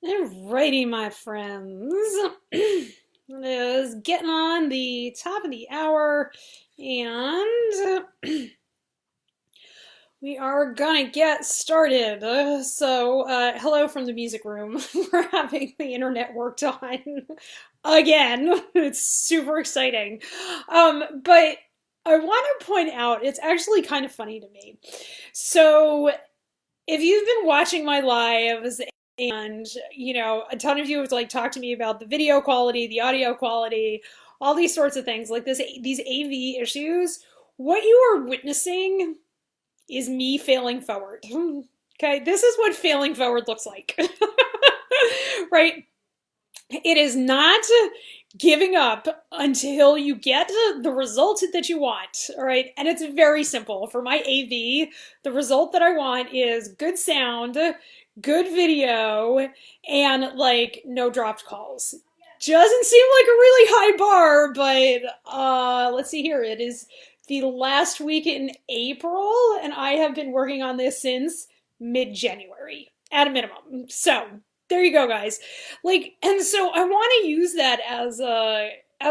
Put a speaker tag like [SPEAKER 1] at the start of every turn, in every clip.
[SPEAKER 1] Alrighty, my friends. It is getting on the top of the hour, and we are gonna get started. Hello from the music room. We're having the internet worked on again. It's super exciting. But I want to point out it's actually kind of funny to me. So, if you've been watching my lives and a ton of you have like talked to me about the video quality, the audio quality, all these sorts of things like these AV issues, what you are witnessing is me failing forward. Okay, this is what failing forward looks like. Right? It is not giving up until you get the result that you want. All right. And it's very simple. For my AV, the result that I want is good sound, good video, and like no dropped calls. Doesn't seem like a really high bar, but let's see here. It is the last week in April, and I have been working on this since mid-January at a minimum. So there you go, guys. And so I want to use that as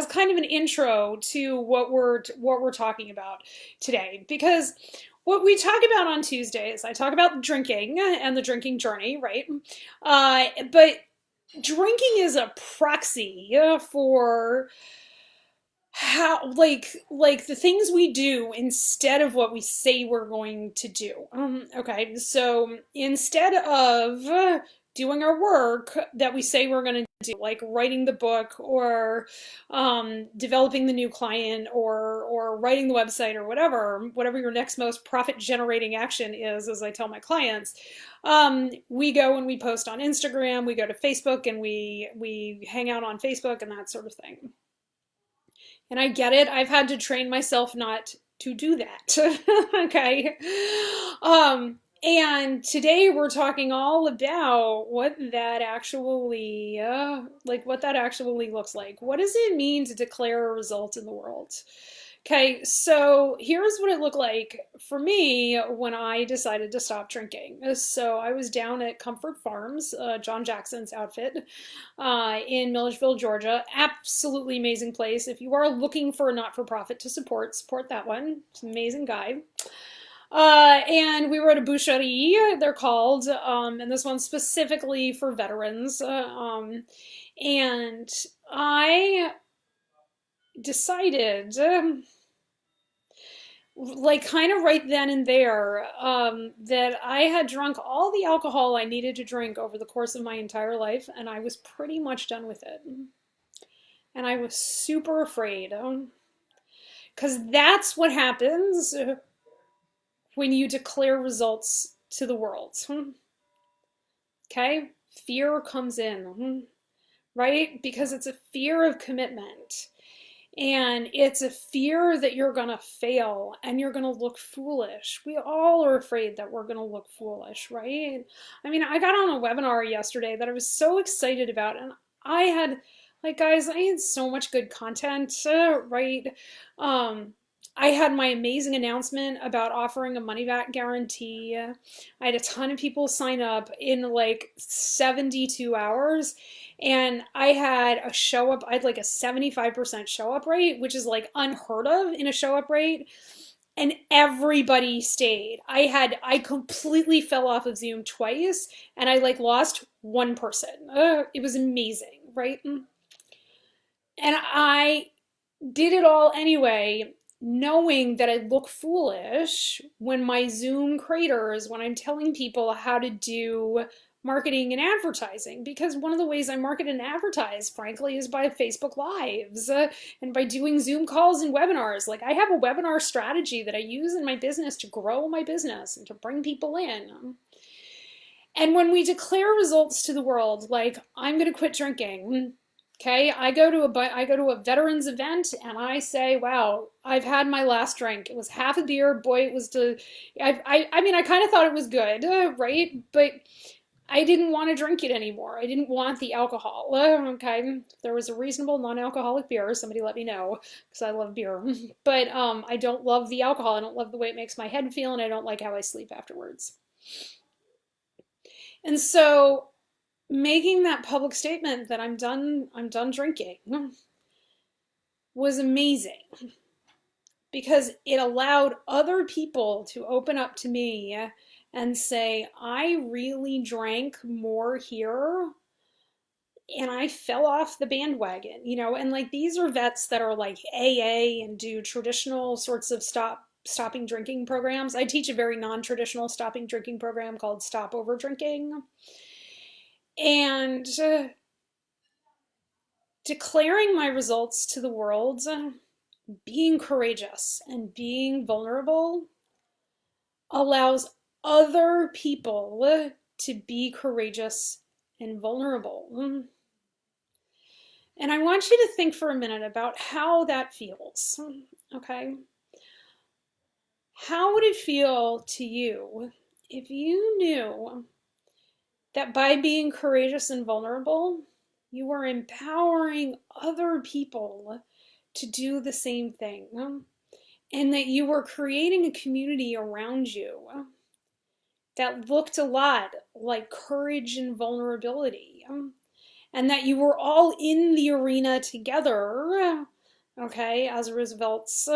[SPEAKER 1] kind of an intro to what we're talking about today, because what we talk about on Tuesdays, I talk about drinking and the drinking journey, right? But drinking is a proxy for how like the things we do instead of what we say we're going to do. Okay, so instead of doing our work that we say we're going to do, like writing the book or developing the new client or writing the website or whatever your next most profit generating action is, as I tell my clients, we go and we post on Instagram, we go to Facebook and we hang out on Facebook and that sort of thing. And I get it. I've had to train myself not to do that. Okay. And today we're talking all about what that actually, what that actually looks like. What does it mean to declare a result in the world? Okay, so here's what it looked like for me when I decided to stop drinking. So I was down at Comfort Farms, John Jackson's outfit, in Milledgeville, Georgia. Absolutely amazing place. If you are looking for a not-for-profit to support that one. It's an amazing guy. And we were at a boucherie, they're called, and this one's specifically for veterans. And I decided, like kind of right then and there, that I had drunk all the alcohol I needed to drink over the course of my entire life, and I was pretty much done with it. And I was super afraid, because that's what happens when you declare results to the world. Okay? Fear comes in, right? Because it's a fear of commitment. And it's a fear that you're going to fail and you're going to look foolish. We all are afraid that we're going to look foolish, right? I mean, I got on a webinar yesterday that I was so excited about, and I had, like, guys, I had so much good content, right? I had my amazing announcement about offering a money back guarantee. I had a ton of people sign up in like 72 hours. And I had a show up, I had like a 75% show up rate, which is like unheard of in a show up rate. And everybody stayed. I completely fell off of Zoom twice and I like lost one person. It was amazing, right? And I did it all anyway, knowing that I look foolish when my Zoom craters, when I'm telling people how to do marketing and advertising, because one of the ways I market and advertise, frankly, is by Facebook Lives, and by doing Zoom calls and webinars. Like, I have a webinar strategy that I use in my business to grow my business and to bring people in. And when we declare results to the world, like, I'm going to quit drinking. Okay, I go to a veterans event and I say, "Wow, I've had my last drink. It was half a beer. Boy, it was I mean, I kind of thought it was good, right? But I didn't want to drink it anymore. I didn't want the alcohol. Okay, if there was a reasonable non-alcoholic beer, somebody let me know because I love beer. But I don't love the alcohol. I don't love the way it makes my head feel, and I don't like how I sleep afterwards. And so making that public statement that I'm done drinking was amazing because it allowed other people to open up to me and say, I really drank more here and I fell off the bandwagon, and like these are vets that are like AA and do traditional sorts of stopping drinking programs. I teach a very non-traditional stopping drinking program called Stop Over Drinking. And declaring my results to the world, being courageous and being vulnerable allows other people to be courageous and vulnerable. And I want you to think for a minute about how that feels, okay? How would it feel to you if you knew that by being courageous and vulnerable, you were empowering other people to do the same thing, and that you were creating a community around you that looked a lot like courage and vulnerability, and that you were all in the arena together, okay, as Roosevelt's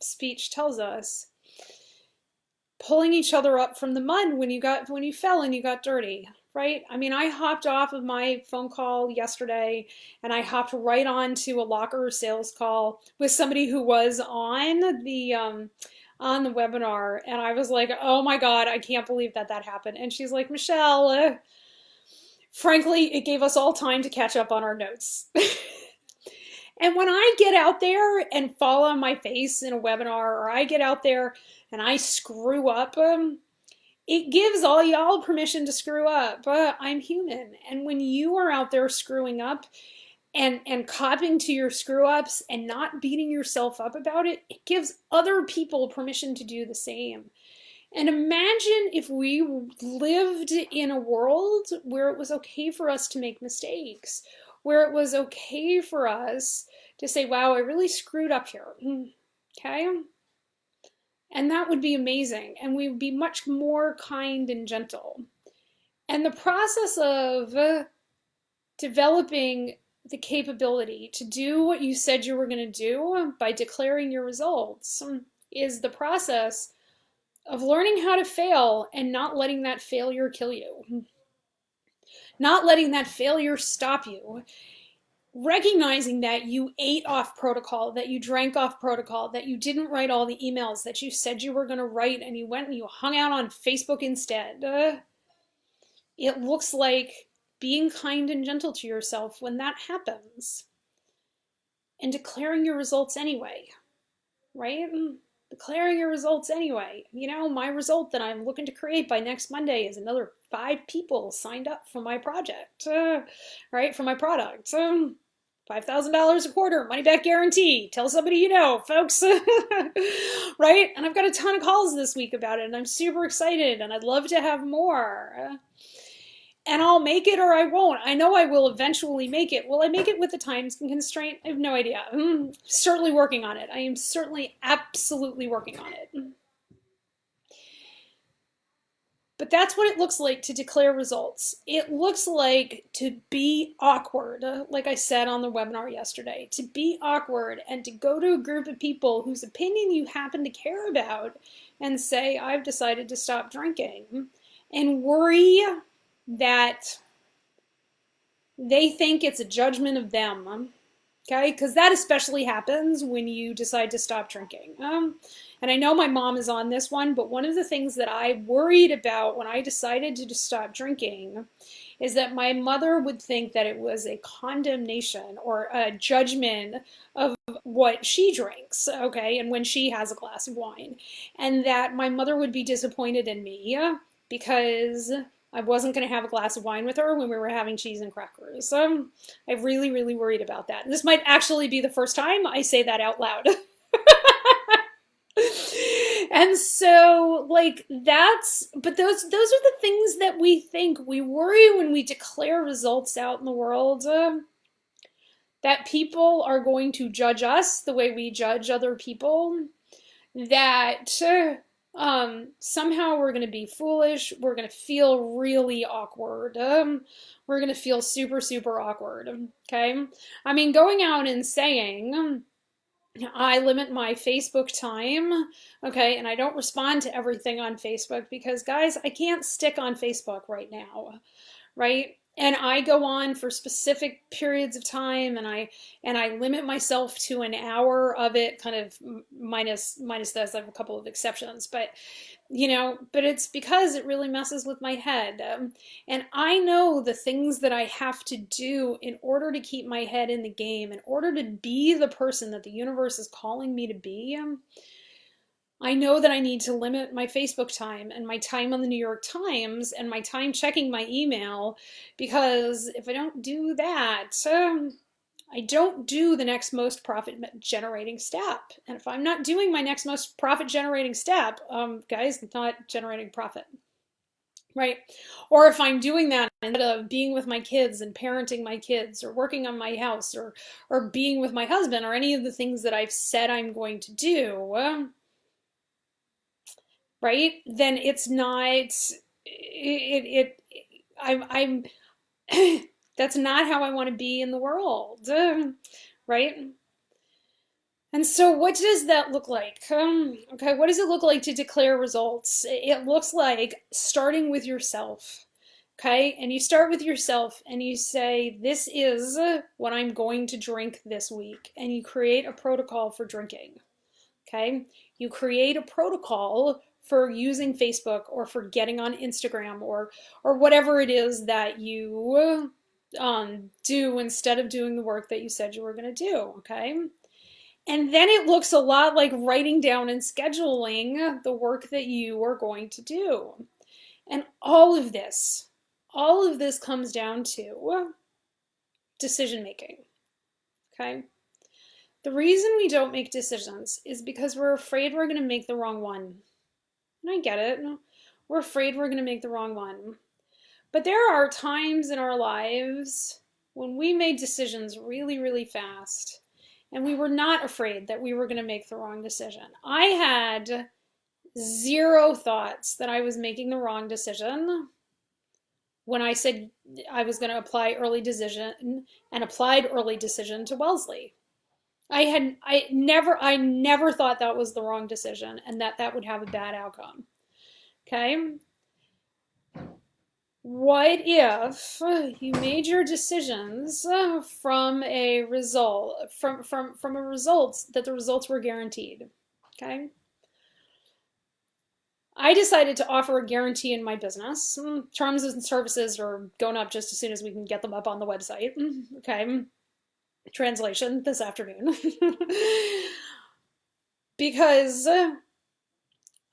[SPEAKER 1] speech tells us, pulling each other up from the mud when you fell and you got dirty, right? I mean, I hopped off of my phone call yesterday and I hopped right on to a locker sales call with somebody who was on the webinar, and I was like, oh my God, I can't believe that happened. And she's like, Michelle, frankly, it gave us all time to catch up on our notes. And when I get out there and fall on my face in a webinar, or I get out there and I screw up, it gives all y'all permission to screw up. I'm human. And when you are out there screwing up and copping to your screw ups and not beating yourself up about it, it gives other people permission to do the same. And imagine if we lived in a world where it was okay for us to make mistakes, where it was okay for us to say, wow, I really screwed up here. Okay? And that would be amazing. And we would be much more kind and gentle. And the process of developing the capability to do what you said you were going to do by declaring your results is the process of learning how to fail and not letting that failure kill you. Not letting that failure stop you. Recognizing that you ate off protocol, that you drank off protocol, that you didn't write all the emails that you said you were going to write, and you went and you hung out on Facebook instead. It looks like being kind and gentle to yourself when that happens. And declaring your results anyway, right? Declaring your results anyway. My result that I'm looking to create by next Monday is another 5 people signed up for my project, right? For my product. $5,000 a quarter, money back guarantee. Tell somebody you know, folks. Right? And I've got a ton of calls this week about it, and I'm super excited, and I'd love to have more. And I'll make it or I won't. I know I will eventually make it. Will I make it with the time constraint? I have no idea. I'm certainly working on it. I am certainly absolutely working on it. But that's what it looks like to declare results. It looks like to be awkward, like I said on the webinar yesterday, to be awkward and to go to a group of people whose opinion you happen to care about and say, I've decided to stop drinking, and worry that they think it's a judgment of them, okay? Because that especially happens when you decide to stop drinking. And I know my mom is on this one, but one of the things that I worried about when I decided to just stop drinking is that my mother would think that it was a condemnation or a judgment of what she drinks, okay, and when she has a glass of wine. And that my mother would be disappointed in me because I wasn't going to have a glass of wine with her when we were having cheese and crackers. I really, really worried about that. This might actually be the first time I say that out loud. And so, like, but those are the things that we think. We worry when we declare results out in the world that people are going to judge us the way we judge other people, that Somehow we're going to be foolish. We're going to feel really awkward. We're going to feel super, super awkward. Okay. I mean, going out and saying, I limit my Facebook time, okay, and I don't respond to everything on Facebook because, guys, I can't stick on Facebook right now, right? And I go on for specific periods of time, and I limit myself to an hour of it, kind of minus this. I have a couple of exceptions, but but it's because it really messes with my head. And I know the things that I have to do in order to keep my head in the game, in order to be the person that the universe is calling me to be. I know that I need to limit my Facebook time and my time on the New York Times and my time checking my email, because if I don't do that, I don't do the next most profit generating step. And if I'm not doing my next most profit generating step, guys, not generating profit, right? Or if I'm doing that instead of being with my kids and parenting my kids or working on my house or being with my husband or any of the things that I've said I'm going to do, right? Then it's not, I'm that's not how I want to be in the world, right? And so what does that look like? Okay, what does it look like to declare results? It looks like starting with yourself. Okay, and you start with yourself and you say, this is what I'm going to drink this week. And you create a protocol for drinking. Okay, you create a protocol for using Facebook or for getting on Instagram or whatever it is that you do instead of doing the work that you said you were going to do. Okay. And then it looks a lot like writing down and scheduling the work that you are going to do. And all of this comes down to decision making. Okay. The reason we don't make decisions is because we're afraid we're going to make the wrong one. And I get it. We're afraid we're going to make the wrong one. But there are times in our lives when we made decisions really, really fast. And we were not afraid that we were going to make the wrong decision. I had zero thoughts that I was making the wrong decision when I said I was going to apply early decision and applied early decision to Wellesley. I never thought that was the wrong decision and that would have a bad outcome. Okay? What if you made your decisions from a result from a result that the results were guaranteed? Okay? I decided to offer a guarantee in my business. Terms and services are going up just as soon as we can get them up on the website. Okay? Translation this afternoon. Because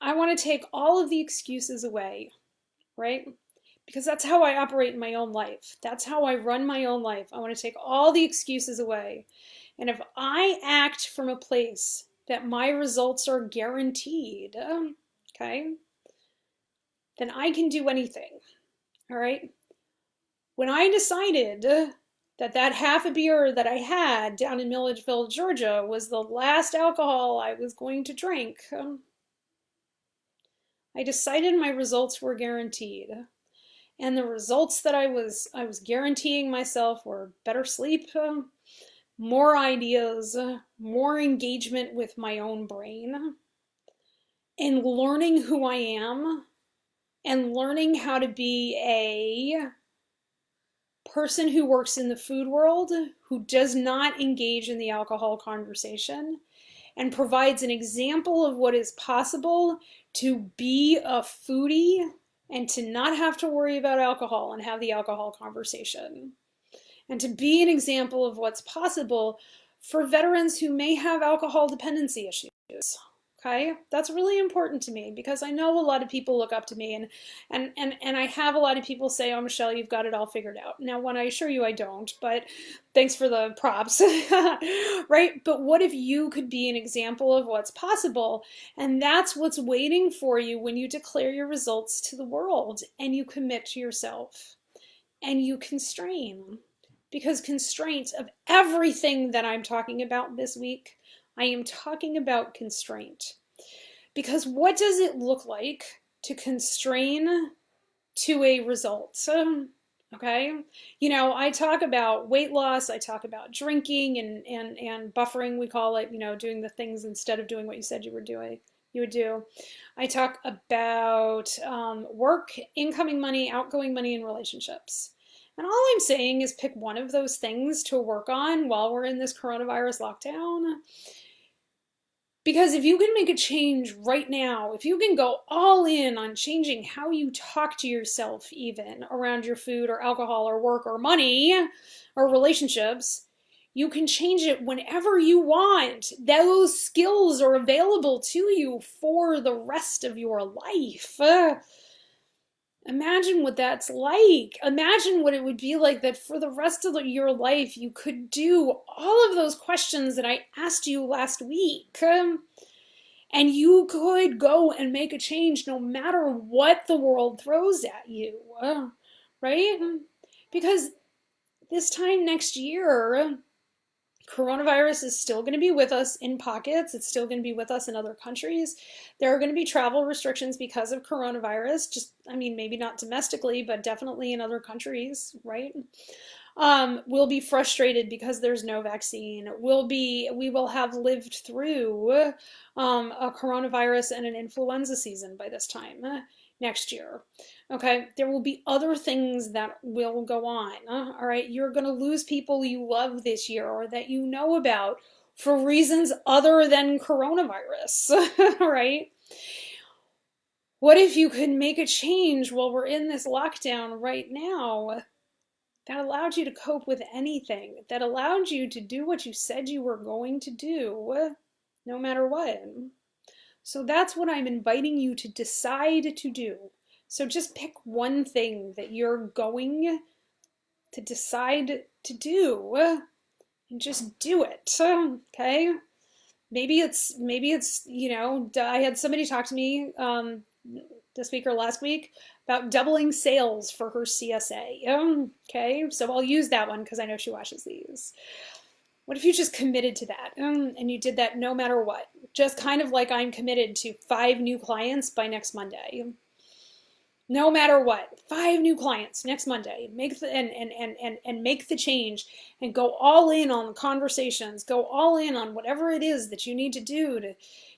[SPEAKER 1] I want to take all of the excuses away, right? Because that's how I operate in my own life. That's how I run my own life. I want to take all the excuses away. And if I act from a place that my results are guaranteed, okay, then I can do anything. All right? When I decided that half a beer that I had down in Milledgeville, Georgia was the last alcohol I was going to drink, I decided my results were guaranteed. And the results that I was guaranteeing myself were better sleep, more ideas, more engagement with my own brain, and learning who I am, and learning how to be a person who works in the food world, who does not engage in the alcohol conversation, and provides an example of what is possible to be a foodie and to not have to worry about alcohol and have the alcohol conversation. And to be an example of what's possible for veterans who may have alcohol dependency issues. Okay, that's really important to me because I know a lot of people look up to me and I have a lot of people say, oh, Michelle, you've got it all figured out. Now, when I assure you I don't, but thanks for the props, right? But what if you could be an example of what's possible? And that's what's waiting for you when you declare your results to the world and you commit to yourself and you constrain. Because constraints of everything that I'm talking about this week, I am talking about constraint. Because what does it look like to constrain to a result? Okay. I talk about weight loss, I talk about drinking and buffering, we call it, doing the things instead of doing what you said you would do. I talk about work, incoming money, outgoing money, and relationships. And all I'm saying is pick one of those things to work on while we're in this coronavirus lockdown. Because if you can make a change right now, if you can go all in on changing how you talk to yourself, even around your food or alcohol or work or money or relationships, you can change it whenever you want. Those skills are available to you for the rest of your life. Imagine what that's like. Imagine what it would be like that for the rest of your life you could do all of those questions that I asked you last week. And you could go and make a change no matter what the world throws at you. Right? Because this time next year, coronavirus is still going to be with us in pockets. It's still going to be with us in other countries. There are going to be travel restrictions because of coronavirus. Maybe not domestically, but definitely in other countries, right? We'll be frustrated because there's no vaccine. We will have lived through a coronavirus and an influenza season by this time next year. Okay, there will be other things that will go on. All right, you're going to lose people you love this year or that you know about for reasons other than coronavirus. All right. What if you could make a change while we're in this lockdown right now that allowed you to cope with anything, that allowed you to do what you said you were going to do, no matter what? So that's what I'm inviting you to decide to do. So just pick one thing that you're going to decide to do and just do it. Okay? Maybe it's I had somebody talk to me this week or last week about doubling sales for her CSA. Okay, so I'll use that one because I know she watches these. What if you just committed to that and you did that no matter what? Just kind of like I'm committed to 5 new clients by next Monday. No matter what, 5 new clients next Monday. Make the change and go all in on the conversations. Go all in on whatever it is that you need to do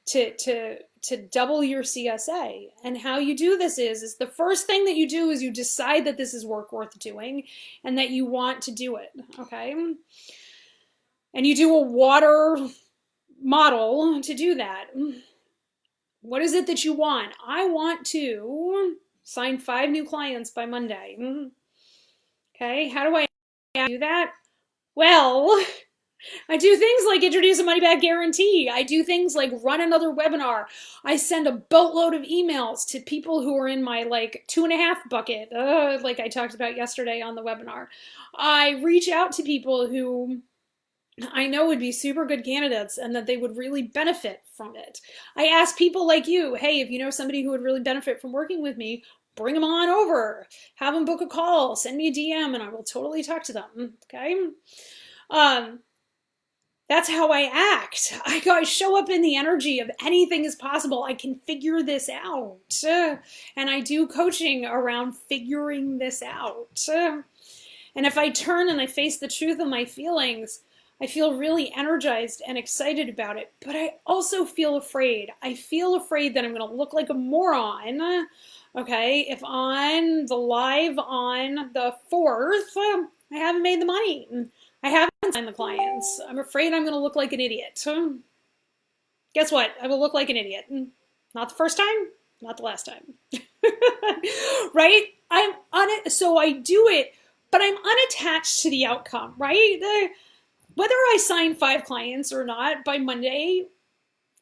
[SPEAKER 1] to double your CSA. And how you do this is the first thing that you do is you decide that this is work worth doing and that you want to do it. Okay. And you do a water model to do that. What is it that you want? I want to sign 5 new clients by Monday. Okay, how do I do that? Well, I do things like introduce a money back guarantee. I do things like run another webinar. I send a boatload of emails to people who are in my 2.5 bucket, like I talked about yesterday on the webinar. I reach out to people who I know would be super good candidates and that they would really benefit from it. I ask people like you, hey, if you know somebody who would really benefit from working with me, bring them on over. Have them book a call, send me a DM, and I will totally talk to them. Okay? That's how I act. I show up in the energy of anything is possible. I can figure this out. And I do coaching around figuring this out. And if I turn and I face the truth of my feelings, I feel really energized and excited about it, but I also feel afraid. I feel afraid that I'm going to look like a moron, okay, if on the live on the 4th, I haven't made the money. I haven't signed the clients. I'm afraid I'm going to look like an idiot. Guess what? I will look like an idiot. Not the first time, not the last time. Right? I'm on it, so I do it, but I'm unattached to the outcome, right? Whether I sign 5 clients or not by Monday,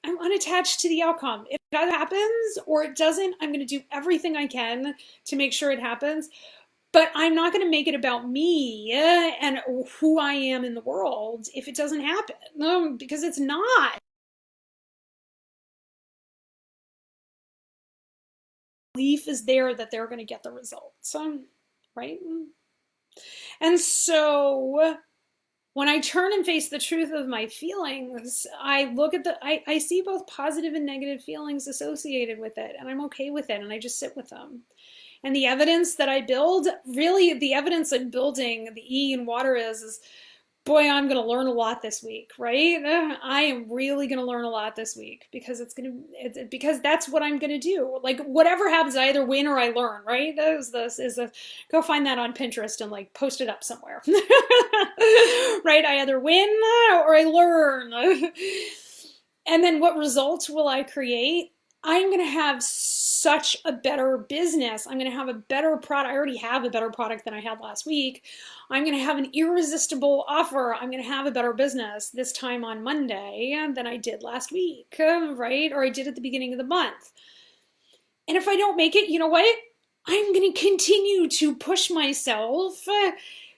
[SPEAKER 1] I'm unattached to the outcome. If that happens or it doesn't, I'm going to do everything I can to make sure it happens. But I'm not going to make it about me and who I am in the world if it doesn't happen, because it's not. Belief is there that they're going to get the results, right? And so When I turn and face the truth of my feelings, I look at I see both positive and negative feelings associated with it, and I'm okay with it, and I just sit with them. And the evidence that I build, really, the evidence I'm building the E in water is boy, I'm going to learn a lot this week, right? I am really going to learn a lot this week because because that's what I'm going to do. Like whatever happens, I either win or I learn, right? Go find that on Pinterest and like post it up somewhere, right? I either win or I learn. And then what results will I create? I'm going to have such a better business. I'm going to have a better product. I already have a better product than I had last week. I'm going to have an irresistible offer. I'm going to have a better business this time on Monday than I did last week, right? Or I did at the beginning of the month. And if I don't make it, you know what? I'm going to continue to push myself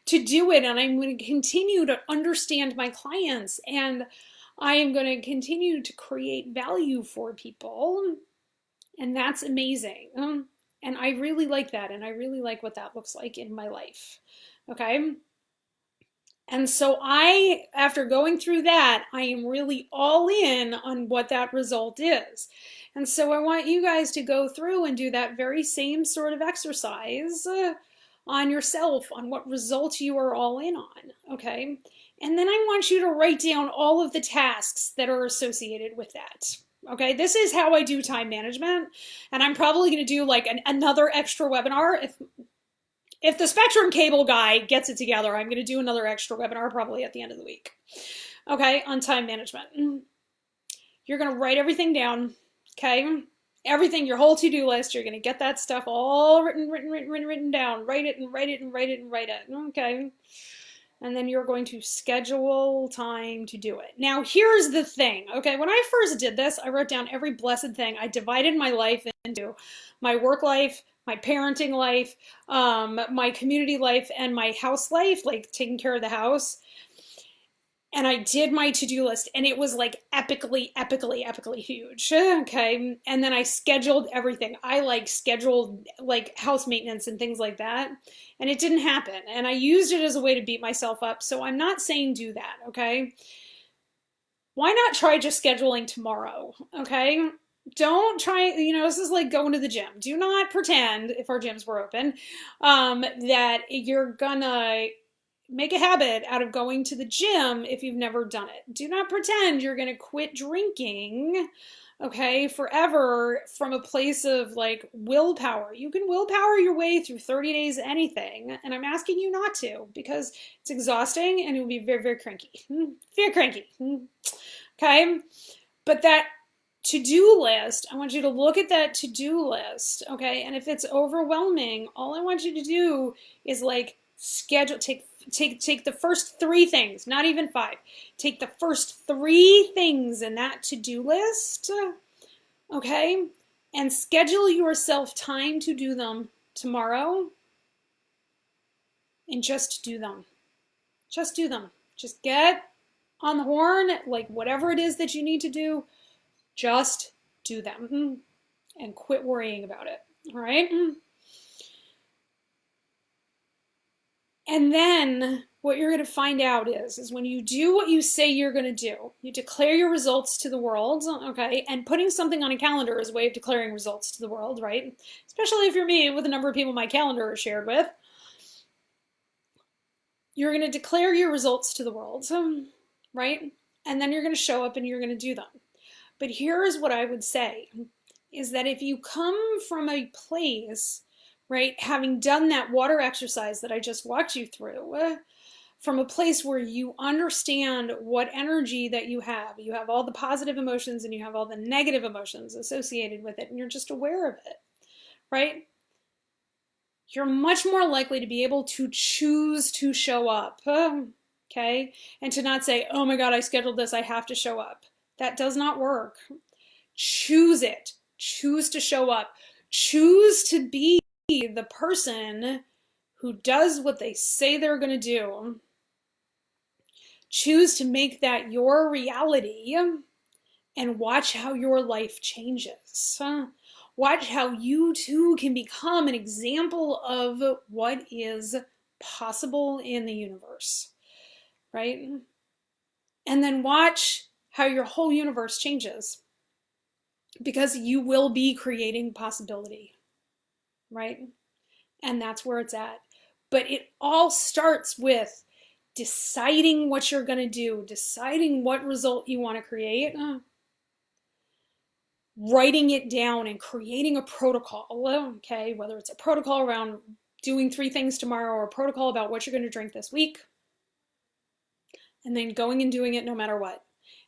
[SPEAKER 1] to do it. And I'm going to continue to understand my clients. And I am going to continue to create value for people. And that's amazing. And I really like that. And I really like what that looks like in my life. Okay. And so after going through that, I am really all in on what that result is. And so I want you guys to go through and do that very same sort of exercise on yourself, on what results you are all in on, okay? And then I want you to write down all of the tasks that are associated with that. Okay, this is how I do time management, and I'm probably going to do like another extra webinar. If the Spectrum cable guy gets it together, I'm going to do another extra webinar probably at the end of the week. Okay, on time management. You're going to write everything down, okay? Everything, your whole to-do list, you're going to get that stuff all written down. Write it and write it and write it and write it, okay? And then you're going to schedule time to do it. Now, here's the thing, okay? When I first did this, I wrote down every blessed thing. I divided my life into my work life, my parenting life, my community life, and my house life, like taking care of the house. And I did my to-do list, and it was like epically huge. Okay. And then I scheduled everything. I like scheduled like house maintenance and things like that. And it didn't happen. And I used it as a way to beat myself up. So I'm not saying do that. Okay. Why not try just scheduling tomorrow? Okay. Don't try, this is like going to the gym. Do not pretend, if our gyms were open, that you're gonna make a habit out of going to the gym if you've never done it. Do not pretend you're going to quit drinking, okay, forever from a place of like willpower. You can willpower your way through 30 days anything, and I'm asking you not to because it's exhausting and it will be very cranky. Very cranky. Okay? But that to-do list, I want you to look at that to-do list, okay? And if it's overwhelming, all I want you to do is like schedule, take the first 3 things, not even 5. Take the first 3 things in that to-do list, okay? And schedule yourself time to do them tomorrow and just do them. Just do them. Just get on the horn, like whatever it is that you need to do, just do them and quit worrying about it, all right? And then what you're going to find out is when you do what you say you're going to do, you declare your results to the world, okay? And putting something on a calendar is a way of declaring results to the world, right? Especially if you're me with a number of people my calendar is shared with. You're going to declare your results to the world, right? And then you're going to show up and you're going to do them. But here's what I would say, is that if you come from a place, right, having done that water exercise that I just walked you through, from a place where you understand what energy that you have all the positive emotions and you have all the negative emotions associated with it, and you're just aware of it, right? You're much more likely to be able to choose to show up, okay? And to not say, oh my God, I scheduled this, I have to show up. That does not work. Choose it. Choose to show up. Choose to be the person who does what they say they're going to do. Choose to make that your reality and watch how your life changes. Watch how you too can become an example of what is possible in the universe. right? And then watch how your whole universe changes, because you will be creating possibility, right? And that's where it's at. But it all starts with deciding what you're going to do, deciding what result you want to create, writing it down and creating a protocol, okay? Whether it's a protocol around doing 3 things tomorrow or a protocol about what you're going to drink this week, and then going and doing it no matter what.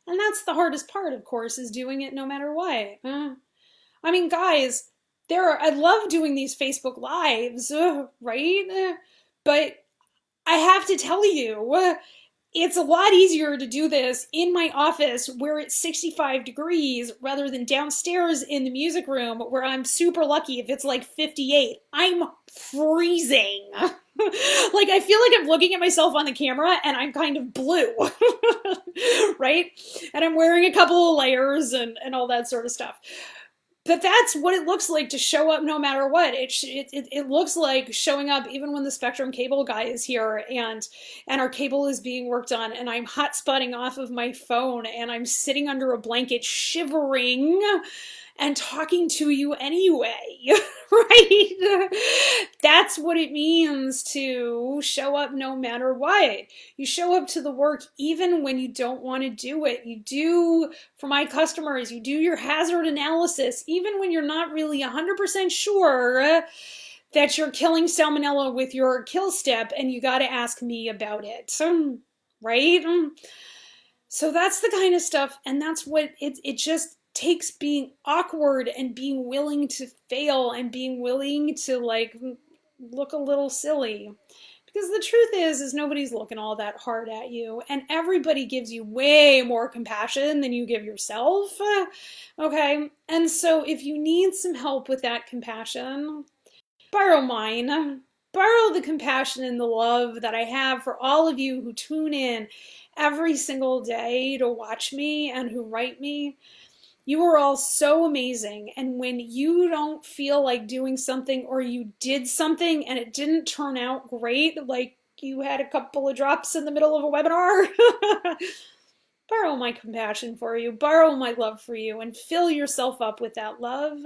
[SPEAKER 1] And that's the hardest part, of course, is doing it no matter what. I mean, guys, I love doing these Facebook Lives, right? But I have to tell you, it's a lot easier to do this in my office where it's 65 degrees rather than downstairs in the music room where I'm super lucky if it's like 58. I'm freezing. Like, I feel like I'm looking at myself on the camera and I'm kind of blue, right? And I'm wearing a couple of layers and all that sort of stuff. But that's what it looks like to show up no matter what. It looks like showing up even when the Spectrum cable guy is here and our cable is being worked on and I'm hot spotting off of my phone and I'm sitting under a blanket shivering and talking to you anyway, right? That's what it means to show up no matter what. You show up to the work even when you don't want to do it. You do, for my customers, you do your hazard analysis even when you're not really 100% sure that you're killing salmonella with your kill step and you got to ask me about it, right? So that's the kind of stuff, and that's what it just takes, being awkward and being willing to fail and being willing to like look a little silly. Because the truth is nobody's looking all that hard at you, and everybody gives you way more compassion than you give yourself, okay? And so if you need some help with that compassion, borrow mine. Borrow the compassion and the love that I have for all of you who tune in every single day to watch me and who write me. You are all so amazing. And when you don't feel like doing something, or you did something and it didn't turn out great, like you had a couple of drops in the middle of a webinar, borrow my compassion for you, borrow my love for you, and fill yourself up with that love,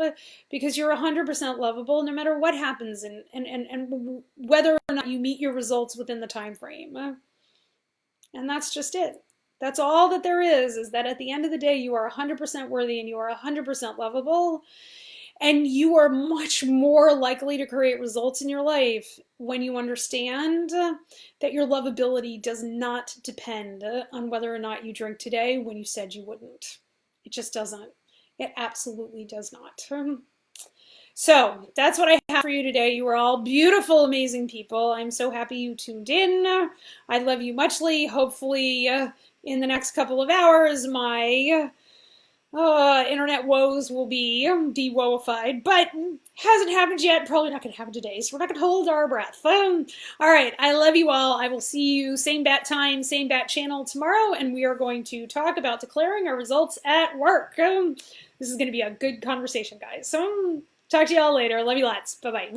[SPEAKER 1] because you're 100% lovable no matter what happens and whether or not you meet your results within the time frame. And that's just it. That's all that there is that at the end of the day, you are 100% worthy and you are 100% lovable. And you are much more likely to create results in your life when you understand that your lovability does not depend on whether or not you drink today when you said you wouldn't. It just doesn't. It absolutely does not. So that's what I have for you today. You are all beautiful, amazing people. I'm so happy you tuned in. I love you muchly. Hopefully, in the next couple of hours, my internet woes will be de-woified, but hasn't happened yet. Probably not going to happen today, so we're not going to hold our breath. All right, I love you all. I will see you same bat time, same bat channel tomorrow, and we are going to talk about declaring our results at work. This is going to be a good conversation, guys. So talk to y'all later. Love you lots. Bye-bye.